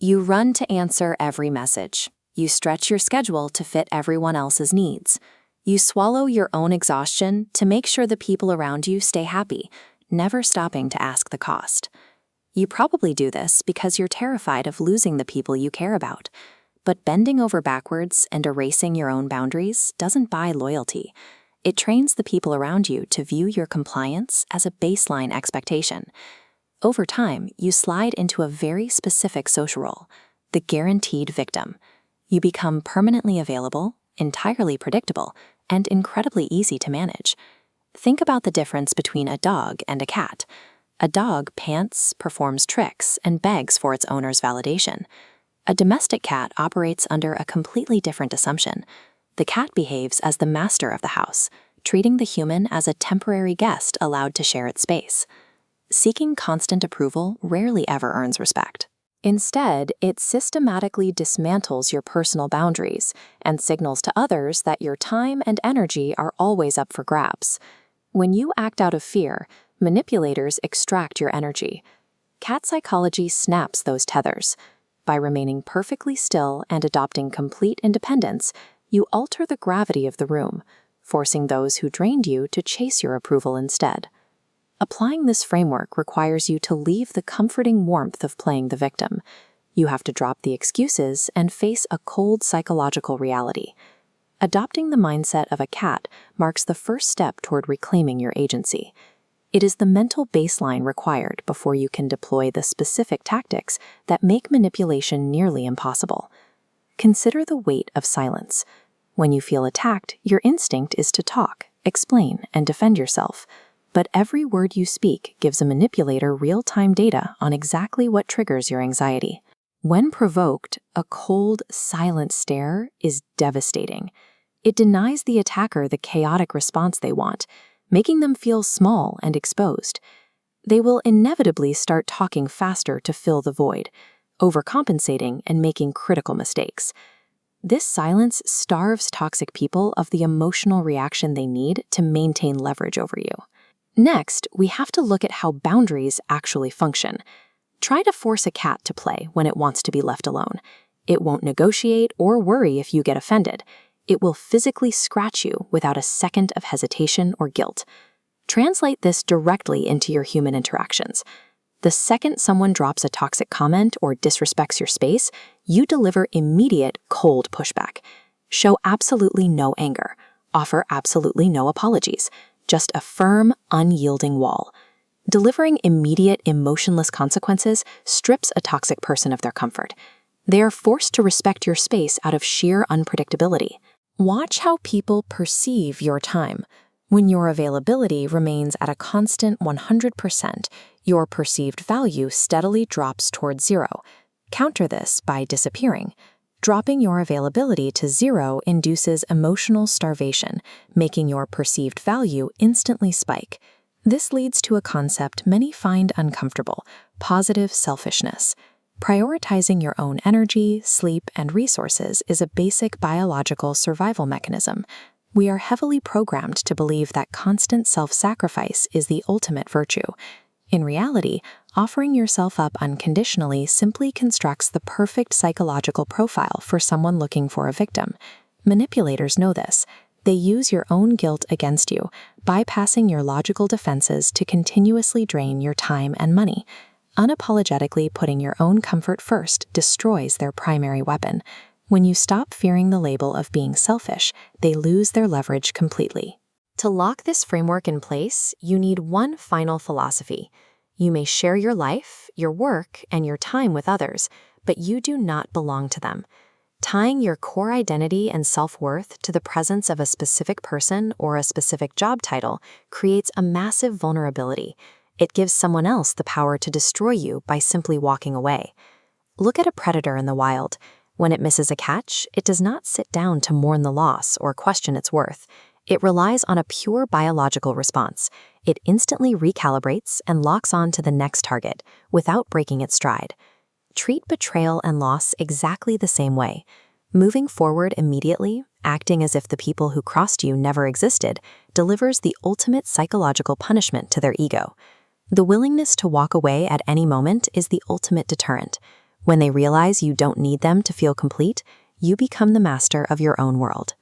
You run to answer every message. You stretch your schedule to fit everyone else's needs. You swallow your own exhaustion to make sure the people around you stay happy, never stopping to ask the cost. You probably do this because you're terrified of losing the people you care about. But bending over backwards and erasing your own boundaries doesn't buy loyalty. It trains the people around you to view your compliance as a baseline expectation. Over time, you slide into a very specific social role, the guaranteed victim. You become permanently available, entirely predictable, and incredibly easy to manage. Think about the difference between a dog and a cat. A dog pants, performs tricks, and begs for its owner's validation. A domestic cat operates under a completely different assumption. The cat behaves as the master of the house, treating the human as a temporary guest allowed to share its space. Seeking constant approval rarely ever earns respect. Instead, it systematically dismantles your personal boundaries and signals to others that your time and energy are always up for grabs. When you act out of fear, manipulators extract your energy. Cat psychology snaps those tethers. By remaining perfectly still and adopting complete independence, you alter the gravity of the room, forcing those who drained you to chase your approval instead. Applying this framework requires you to leave the comforting warmth of playing the victim. You have to drop the excuses and face a cold psychological reality. Adopting the mindset of a cat marks the first step toward reclaiming your agency. It is the mental baseline required before you can deploy the specific tactics that make manipulation nearly impossible. Consider the weight of silence. When you feel attacked, your instinct is to talk, explain, and defend yourself. But every word you speak gives a manipulator real-time data on exactly what triggers your anxiety. When provoked, a cold, silent stare is devastating. It denies the attacker the chaotic response they want, making them feel small and exposed. They will inevitably start talking faster to fill the void, overcompensating and making critical mistakes. This silence starves toxic people of the emotional reaction they need to maintain leverage over you. Next, we have to look at how boundaries actually function. Try to force a cat to play when it wants to be left alone. It won't negotiate or worry if you get offended. It will physically scratch you without a second of hesitation or guilt. Translate this directly into your human interactions. The second someone drops a toxic comment or disrespects your space, you deliver immediate, cold pushback. Show absolutely no anger. Offer absolutely no apologies. Just a firm, unyielding wall. Delivering immediate, emotionless consequences strips a toxic person of their comfort. They are forced to respect your space out of sheer unpredictability. Watch how people perceive your time. When your availability remains at a constant 100%, your perceived value steadily drops towards zero. Counter this by disappearing. Dropping your availability to zero induces emotional starvation, making your perceived value instantly spike. This leads to a concept many find uncomfortable: positive selfishness. Prioritizing your own energy, sleep, and resources is a basic biological survival mechanism. We are heavily programmed to believe that constant self-sacrifice is the ultimate virtue. In reality, offering yourself up unconditionally simply constructs the perfect psychological profile for someone looking for a victim. Manipulators know this. They use your own guilt against you, bypassing your logical defenses to continuously drain your time and money. Unapologetically putting your own comfort first destroys their primary weapon. When you stop fearing the label of being selfish, they lose their leverage completely. To lock this framework in place, you need one final philosophy. You may share your life, your work, and your time with others, but you do not belong to them. Tying your core identity and self-worth to the presence of a specific person or a specific job title creates a massive vulnerability. It gives someone else the power to destroy you by simply walking away. Look at a predator in the wild. When it misses a catch, it does not sit down to mourn the loss or question its worth. It relies on a pure biological response. It instantly recalibrates and locks on to the next target without breaking its stride. Treat betrayal and loss exactly the same way. Moving forward immediately, acting as if the people who crossed you never existed, delivers the ultimate psychological punishment to their ego. The willingness to walk away at any moment is the ultimate deterrent. When they realize you don't need them to feel complete, you become the master of your own world.